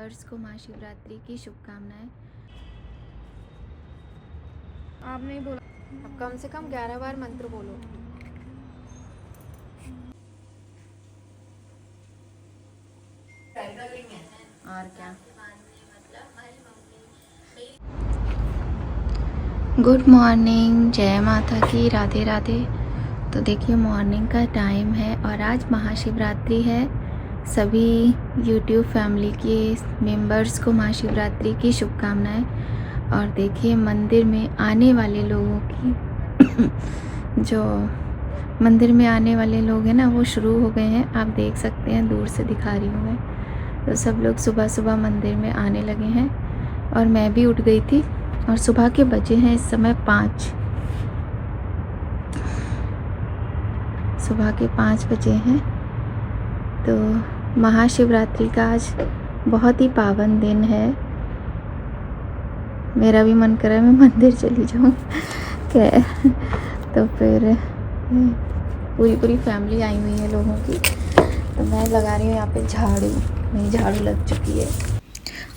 Viewers को महाशिवरात्रि की शुभकामनाएं। आप नहीं बोला, अब कम से कम 11 बार मंत्र बोलो। और क्या। गुड मॉर्निंग, जय माता की, राधे राधे। तो देखिए मॉर्निंग का टाइम है और आज महाशिवरात्रि है। सभी YouTube फैमिली के मेंबर्स को महाशिवरात्रि की शुभकामनाएं। और देखिए मंदिर में आने वाले लोगों की जो मंदिर में आने वाले लोग हैं ना, वो शुरू हो गए हैं। आप देख सकते हैं, दूर से दिखा रही हूँ मैं। तो सब लोग सुबह सुबह मंदिर में आने लगे हैं और मैं भी उठ गई थी। और सुबह के बजे हैं इस समय 5, सुबह के 5 बजे हैं। तो महाशिवरात्रि का आज बहुत ही पावन दिन है। मेरा भी मन कर रहा है मैं मंदिर चली जाऊँ। तो फिर पूरी फैमिली आई हुई है लोगों की। तो मैं लगा रही हूँ यहाँ पे झाड़ू, मेरी झाड़ू लग चुकी है।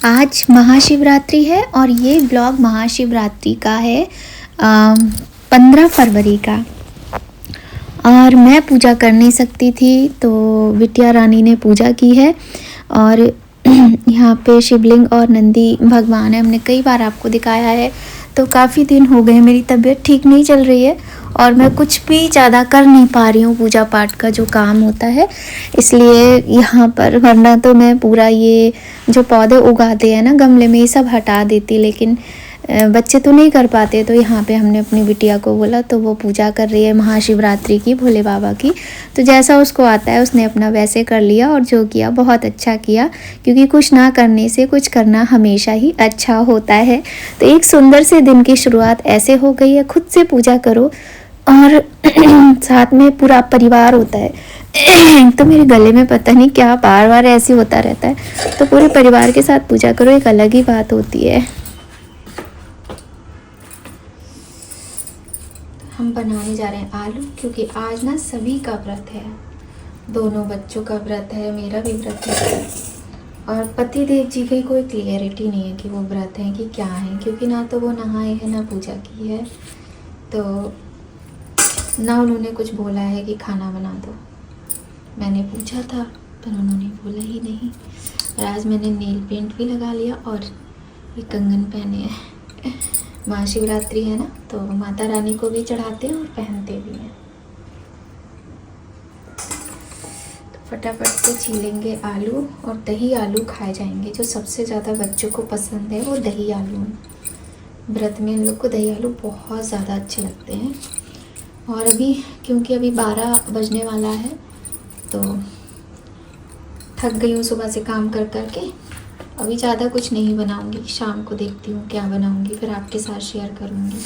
आज महाशिवरात्रि है और ये ब्लॉग महाशिवरात्रि का है 15 फरवरी का। और मैं पूजा कर नहीं सकती थी तो बिटिया रानी ने पूजा की है। और यहाँ पे शिवलिंग और नंदी भगवान है, हमने कई बार आपको दिखाया है। तो काफ़ी दिन हो गए, मेरी तबीयत ठीक नहीं चल रही है और मैं कुछ भी ज़्यादा कर नहीं पा रही हूँ पूजा पाठ का जो काम होता है, इसलिए यहाँ पर। वरना तो मैं पूरा ये जो पौधे उगाते हैं ना गमले में, ये सब हटा देती, लेकिन बच्चे तो नहीं कर पाते। तो यहाँ पे हमने अपनी बिटिया को बोला, तो वो पूजा कर रही है महाशिवरात्रि की, भोले बाबा की। तो जैसा उसको आता है उसने अपना वैसे कर लिया और जो किया बहुत अच्छा किया, क्योंकि कुछ ना करने से कुछ करना हमेशा ही अच्छा होता है। तो एक सुंदर से दिन की शुरुआत ऐसे हो गई है। खुद से पूजा करो और साथ में पूरा परिवार होता है। तो मेरे गले में पता नहीं क्या बार बार ऐसे होता रहता है। तो पूरे परिवार के साथ पूजा करो, एक अलग ही बात होती है। हम बनाने जा रहे हैं आलू, क्योंकि आज ना सभी का व्रत है। दोनों बच्चों का व्रत है, मेरा भी व्रत है। और पति देव जी की कोई क्लियरिटी नहीं है कि वो व्रत हैं कि क्या है, क्योंकि ना तो वो नहाए हैं ना पूजा की है। तो ना उन्होंने कुछ बोला है कि खाना बना दो। मैंने पूछा था पर उन्होंने बोला ही नहीं। और आज मैंने नेल पेंट भी लगा लिया और ये कंगन पहने हैं। महाशिवरात्रि है ना, तो माता रानी को भी चढ़ाते हैं और पहनते भी हैं। तो फटाफट से छीलेंगे आलू और दही आलू खाए जाएंगे। जो सबसे ज़्यादा बच्चों को पसंद है वो दही आलू है। व्रत में इन लोग को दही आलू बहुत ज़्यादा अच्छे लगते हैं। और अभी क्योंकि अभी 12 बजने वाला है तो थक गई हूँ सुबह से काम कर कर के। अभी ज़्यादा कुछ नहीं बनाऊंगी, शाम को देखती हूँ क्या बनाऊंगी, फिर आपके साथ शेयर करूँगी।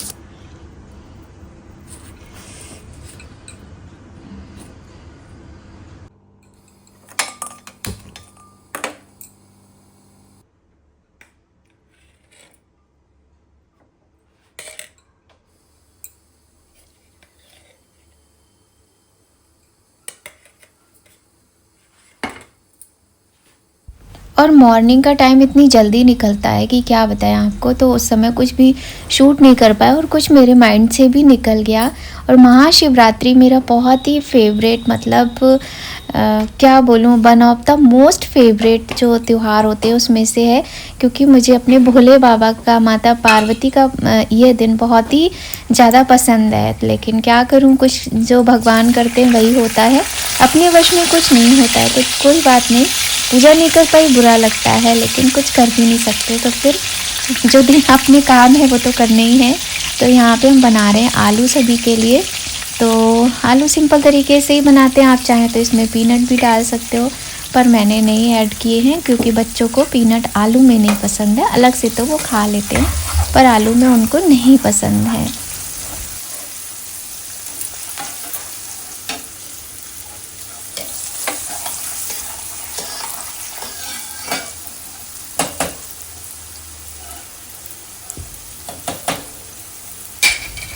और मॉर्निंग का टाइम इतनी जल्दी निकलता है कि क्या बताएं आपको। तो उस समय कुछ भी शूट नहीं कर पाया और कुछ मेरे माइंड से भी निकल गया। और महाशिवरात्रि मेरा बहुत ही फेवरेट, मतलब क्या बोलूँ, one of the most favourite जो त्यौहार होते हैं उसमें से है। क्योंकि मुझे अपने भोले बाबा का, माता पार्वती का ये दिन बहुत ही ज़्यादा पसंद है। लेकिन क्या करूँ, कुछ जो भगवान करते हैं वही होता है, अपने वश में कुछ नहीं होता है। तो कोई बात नहीं, पूजा नहीं कर पाई बुरा लगता है, लेकिन कुछ कर भी नहीं सकते। तो फिर जो दिन अपने काम है वो तो करने ही है। तो यहाँ पे हम बना रहे हैं आलू सभी के लिए। तो आलू सिंपल तरीके से ही बनाते हैं, आप चाहें तो इसमें पीनट भी डाल सकते हो, पर मैंने नहीं ऐड किए हैं क्योंकि बच्चों को पीनट आलू में नहीं पसंद है। अलग से तो वो खा लेते हैं पर आलू में उनको नहीं पसंद है।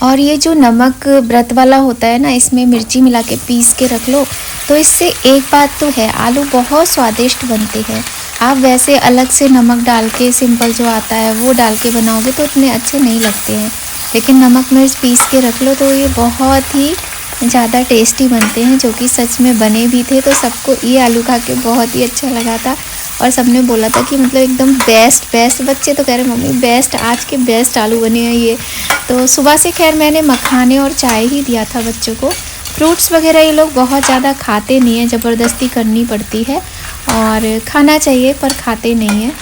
और ये जो नमक व्रत वाला होता है ना, इसमें मिर्ची मिला के पीस के रख लो, तो इससे एक बात तो है, आलू बहुत स्वादिष्ट बनते हैं। आप वैसे अलग से नमक डाल के सिंपल जो आता है वो डाल के बनाओगे तो उतने अच्छे नहीं लगते हैं, लेकिन नमक मिर्च पीस के रख लो तो ये बहुत ही ज़्यादा टेस्टी बनते हैं, जो कि सच में बने भी थे। तो सबको ये आलू खा के बहुत ही अच्छा लगा था और सबने बोला था कि मतलब एकदम बेस्ट। बच्चे तो कह रहे मम्मी बेस्ट, आज के बेस्ट आलू बने हैं ये। तो सुबह से खैर मैंने मखाने और चाय ही दिया था बच्चों को। फ्रूट्स वगैरह ये लोग बहुत ज़्यादा खाते नहीं हैं, ज़बरदस्ती करनी पड़ती है और खाना चाहिए पर खाते नहीं हैं।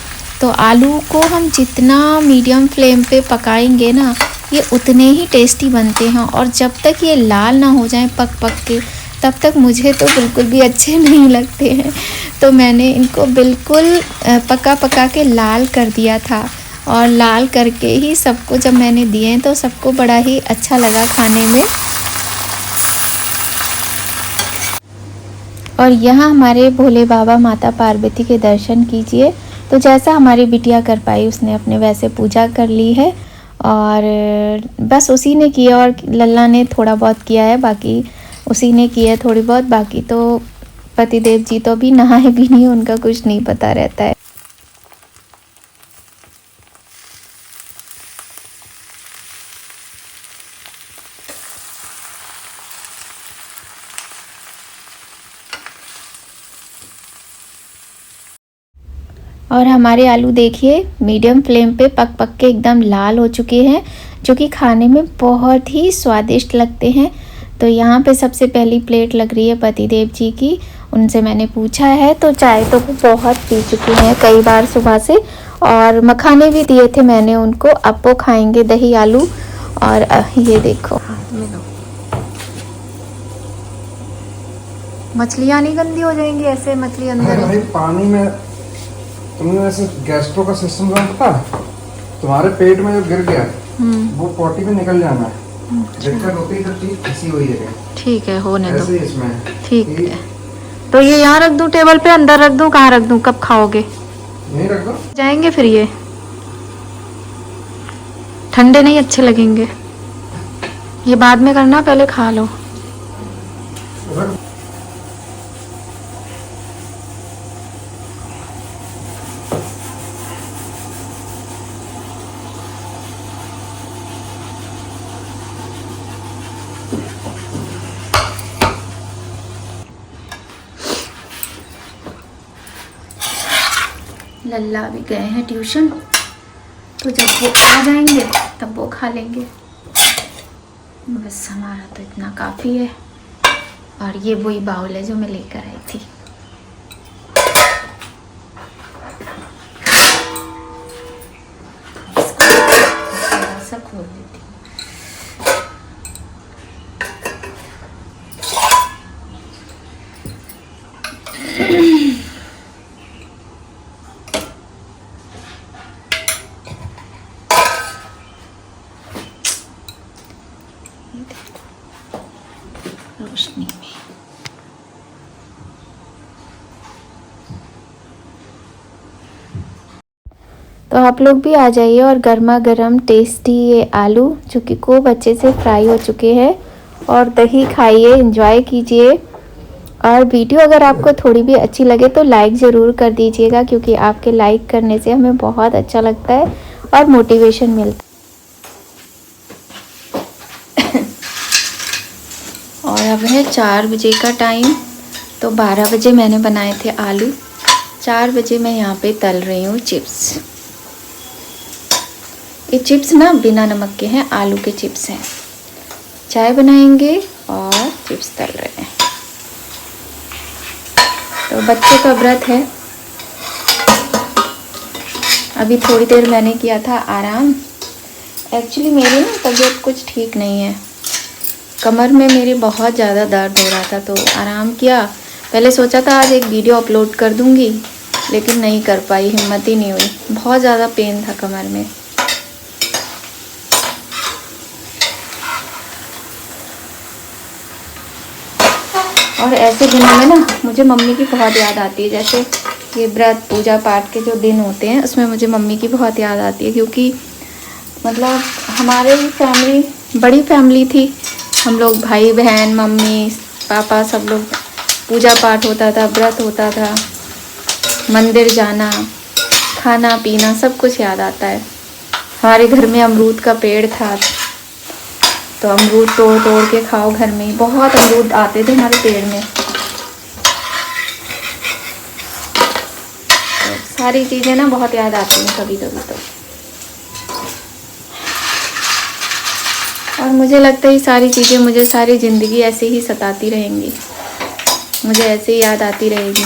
तो आलू को हम जितना मीडियम फ्लेम पे पकाएंगे ना, ये उतने ही टेस्टी बनते हैं। और जब तक ये लाल ना हो जाएं पक के, तब तक मुझे तो बिल्कुल भी अच्छे नहीं लगते हैं। तो मैंने इनको बिल्कुल पका के लाल कर दिया था और लाल करके ही सबको जब मैंने दिए तो सबको बड़ा ही अच्छा लगा खाने में। और यहाँ हमारे भोले बाबा माता पार्वती के दर्शन कीजिए। तो जैसा हमारी बिटिया कर पाई उसने अपने वैसे पूजा कर ली है और बस उसी ने किया और लल्ला ने थोड़ा बहुत किया है, बाकी उसी ने किया थोड़ी बहुत। बाकी तो पतिदेव जी तो अभी नहाए भी नहीं, उनका कुछ नहीं पता रहता है। और हमारे आलू देखिए मीडियम फ्लेम पे पक के एकदम लाल हो चुके हैं, जो कि खाने में बहुत ही स्वादिष्ट लगते हैं। तो यहाँ पे सबसे पहली प्लेट लग रही है पतिदेव जी की। उनसे मैंने पूछा है तो चाय तो वो बहुत पी चुके हैं कई बार सुबह से, और मखाने भी दिए थे मैंने उनको। अब वो खाएंगे दही आलू। और ये देखो मछलियाँ नहीं गंदी हो जाएंगी ऐसे, मछली अंदर भाई पानी में तुमने वैसे गैस्ट्रो का सिस्टम पता है, तुम्हारे पेट में जो गिर गया वो पॉटी में निकल जाना है। दिक्कत होती है जब चीज फंसी हुई है। ठीक है होने दो, ऐसे ही इसमें ठीक है। तो ये यहाँ रख दूँ टेबल पे, अंदर रख दूँ, कहाँ रख दूँ, कब खाओगे? नहीं रख दो, जाएंगे फिर ये ठंडे नहीं अच्छे लगेंगे, ये बाद में करना, पहले खा लो। रख लल्ला भी गए हैं ट्यूशन, तो जब वो आ जाएंगे तब वो खा लेंगे। बस हमारा तो इतना काफ़ी है। और ये वही बाउल है जो मैं लेकर आई थी। इसको थोड़ा सा खोल देती हूँ। रोशनी में तो आप लोग भी आ जाइए और गर्मा गर्म टेस्टी ये आलू जो कि खूब अच्छे से फ्राई हो चुके हैं और दही खाइए, एंजॉय कीजिए। और वीडियो अगर आपको थोड़ी भी अच्छी लगे तो लाइक ज़रूर कर दीजिएगा, क्योंकि आपके लाइक करने से हमें बहुत अच्छा लगता है और मोटिवेशन मिलता है। और अब है 4 बजे का टाइम, तो 12 बजे मैंने बनाए थे आलू, 4 बजे मैं यहाँ पे तल रही हूँ चिप्स। ये चिप्स ना बिना नमक के हैं, आलू के चिप्स हैं। चाय बनाएंगे और चिप्स तल रहे हैं। तो बच्चे का व्रत है, अभी थोड़ी देर मैंने किया था आराम। एक्चुअली मेरी ना तबीयत कुछ ठीक नहीं है, कमर में मेरे बहुत ज़्यादा दर्द हो रहा था, तो आराम किया। पहले सोचा था आज एक वीडियो अपलोड कर दूंगी, लेकिन नहीं कर पाई, हिम्मत ही नहीं हुई, बहुत ज़्यादा पेन था कमर में। और ऐसे दिनों में ना मुझे मम्मी की बहुत याद आती है, जैसे ये व्रत पूजा पाठ के जो दिन होते हैं उसमें मुझे मम्मी की बहुत याद आती है, क्योंकि मतलब हमारे फैमिली बड़ी फैमिली थी, हम लोग भाई बहन मम्मी पापा सब लोग, पूजा पाठ होता था, व्रत होता था, मंदिर जाना, खाना पीना सब कुछ याद आता है। हमारे घर में अमरूद का पेड़ था, तो अमरूद तोड़ तोड़ के खाओ घर में ही। बहुत अमरूद आते थे हमारे पेड़ में। तो सारी चीज़ें ना बहुत याद आती हैं कभी कभी तो। और मुझे लगता है ये सारी चीज़ें मुझे सारी ज़िंदगी ऐसे ही सताती रहेंगी, मुझे ऐसे ही याद आती रहेगी।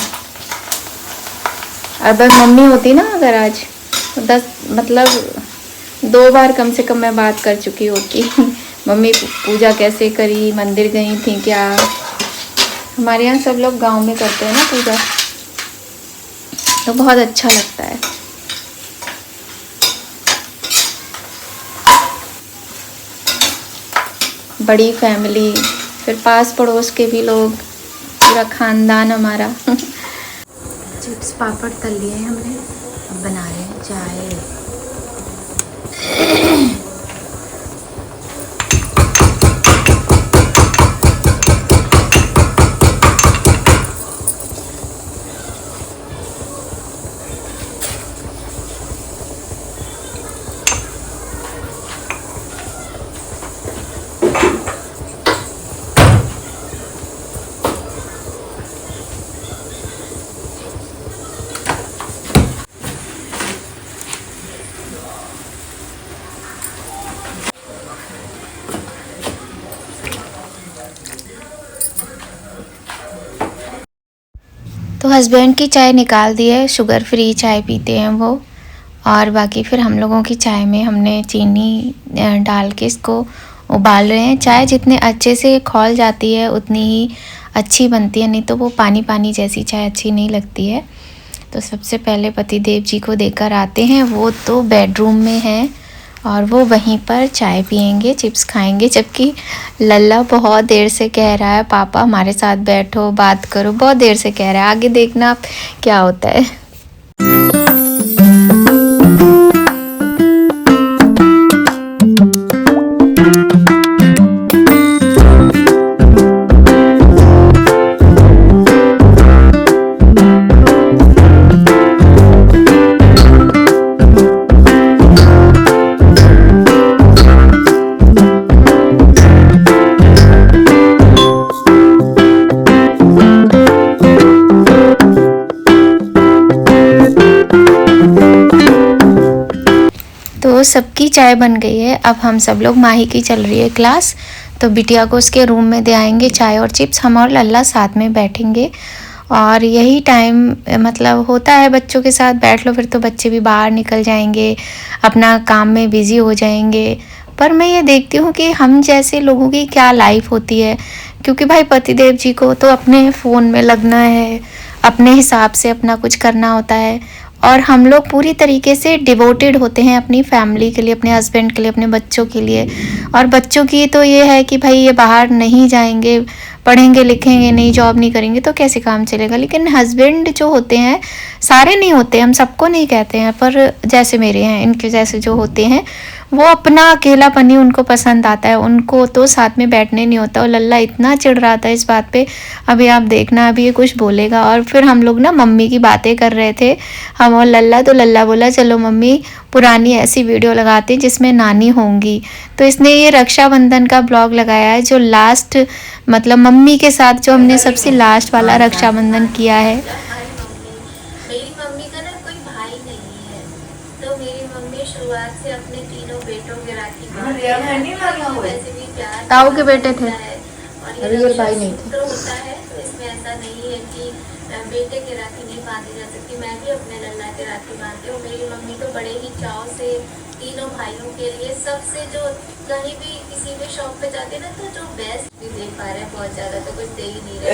अगर मम्मी होती ना अगर आज, तो 2 बार कम से कम मैं बात कर चुकी होती। मम्मी पूजा कैसे करी, मंदिर गई थी क्या। हमारे यहाँ सब लोग गांव में करते हैं ना पूजा, तो बहुत अच्छा लगता है। बड़ी फैमिली, फिर पास पड़ोस के भी लोग, पूरा खानदान हमारा। चिप्स पापड़ तल लिए हमने, अब बना रहे हैं चाय। तो हस्बैंड की चाय निकाल दी है, शुगर फ्री चाय पीते हैं वो। और बाकी फिर हम लोगों की चाय में हमने चीनी डाल के इसको उबाल रहे हैं। चाय जितने अच्छे से खौल जाती है उतनी ही अच्छी बनती है, नहीं तो वो पानी पानी जैसी चाय अच्छी नहीं लगती है। तो सबसे पहले पतिदेव जी को देकर आते हैं, वो तो बेडरूम में हैं और वो वहीं पर चाय पियेंगे, चिप्स खाएंगे। जबकि लल्ला बहुत देर से कह रहा है पापा हमारे साथ बैठो बात करो, बहुत देर से कह रहा है। आगे देखना आप क्या होता है। तो सबकी चाय बन गई है। अब हम सब लोग, माही की चल रही है क्लास, तो बिटिया को उसके रूम में दे आएंगे चाय और चिप्स। हम और लल्ला साथ में बैठेंगे और यही टाइम मतलब होता है बच्चों के साथ बैठ लो, फिर तो बच्चे भी बाहर निकल जाएंगे, अपना काम में बिज़ी हो जाएंगे। पर मैं ये देखती हूँ कि हम जैसे लोगों की क्या लाइफ होती है, क्योंकि भाई पतिदेव जी को तो अपने फ़ोन में लगना है, अपने हिसाब से अपना कुछ करना होता है। और हम लोग पूरी तरीके से डिवोटेड होते हैं अपनी फैमिली के लिए, अपने हस्बैंड के लिए, अपने बच्चों के लिए। और बच्चों की तो ये है कि भाई ये बाहर नहीं जाएंगे, पढ़ेंगे लिखेंगे नहीं, जॉब नहीं करेंगे तो कैसे काम चलेगा। लेकिन हस्बैंड जो होते हैं, सारे नहीं होते, हम सबको नहीं कहते हैं, पर जैसे मेरे हैं, इनके जैसे जो होते हैं, वो अपना अकेलापन ही उनको पसंद आता है, उनको तो साथ में बैठने नहीं होता। और लल्ला इतना चिढ़ रहा था इस बात पे, अभी आप देखना अभी ये कुछ बोलेगा। और फिर हम लोग ना मम्मी की बातें कर रहे थे, हम और लल्ला, तो लल्ला बोला चलो मम्मी पुरानी ऐसी वीडियो लगाते हैं जिसमें नानी होंगी। तो इसने ये रक्षाबंधन का ब्लॉग लगाया है, जो लास्ट मतलब मम्मी के साथ जो हमने सबसे लास्ट वाला रक्षाबंधन किया है। मेरी मम्मी का ना कोई भाई नहीं है, तो मेरी मम्मी शुरुआत से अपने तीनों बेटों के राखी वैसे भी प्यार ताऊ के बेटे थे, और अभी ये भाई नहीं थे। सूत्र होता है, तो इसमें ऐसा नहीं है कि बेटे के राखी नहीं बांधी जा सकती। मैं भी अपने लल्ला के राखी बांधती हूँ। मेरी मम्मी तो बड़े ही चाव से तीनों भाइयों के लिए सबसे, जो कहीं भी किसी भी शॉप पे जाते ना, तो जो बेस्ट भी दे पा रहे हैं, बहुत ज्यादा तो कुछ दे ही नहीं रहे।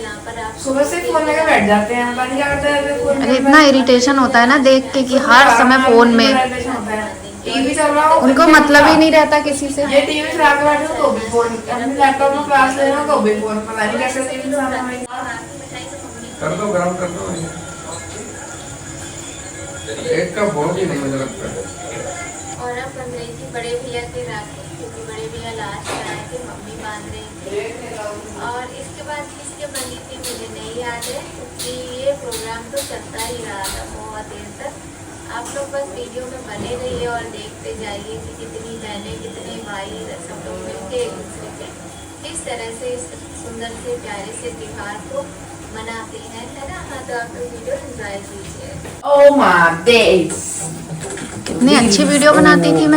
यहाँ पर आप सुबह से फोन लेकर बैठ जाते हैं, पता नहीं क्या करते हैं। अरे इतना इरिटेशन होता है ना देख के कि हर समय फोन में, टीवी चल रहा हो, उनको मतलब ही नहीं रहता किसी से। ये टीवी चला के बैठे हो तो भी फोन, अपने लैपटॉप में क्लास ले रहे हो तो भी फोन, पता नहीं कैसे टीवी चलाना है। कर दो, गरम कर दो। एक का बहुत ही नहीं मुझे लगता है। और अब बन रही थी बड़े भैया की राखी, क्योंकि बड़े भैया लास्ट में आए थे, मम्मी बांध रही थी। और इसके बाद किसके बनी थी मुझे नहीं याद है, क्योंकि ये प्रोग्राम तो चलता ही रहा था बहुत देर तक। आप लोग बस वीडियो में बने रहिए और देखते जाइए कि कितनी बहनें कितने भाई सब लोग मिलके एक दूसरे के किस तरह से इस सुंदर से प्यारे से त्योहार को मनाते हैं, है ना। हाँ, तो आप लोग वीडियो एंजॉय कीजिए। Oh my days. कितनी अच्छी वीडियो बनाती थी मैं।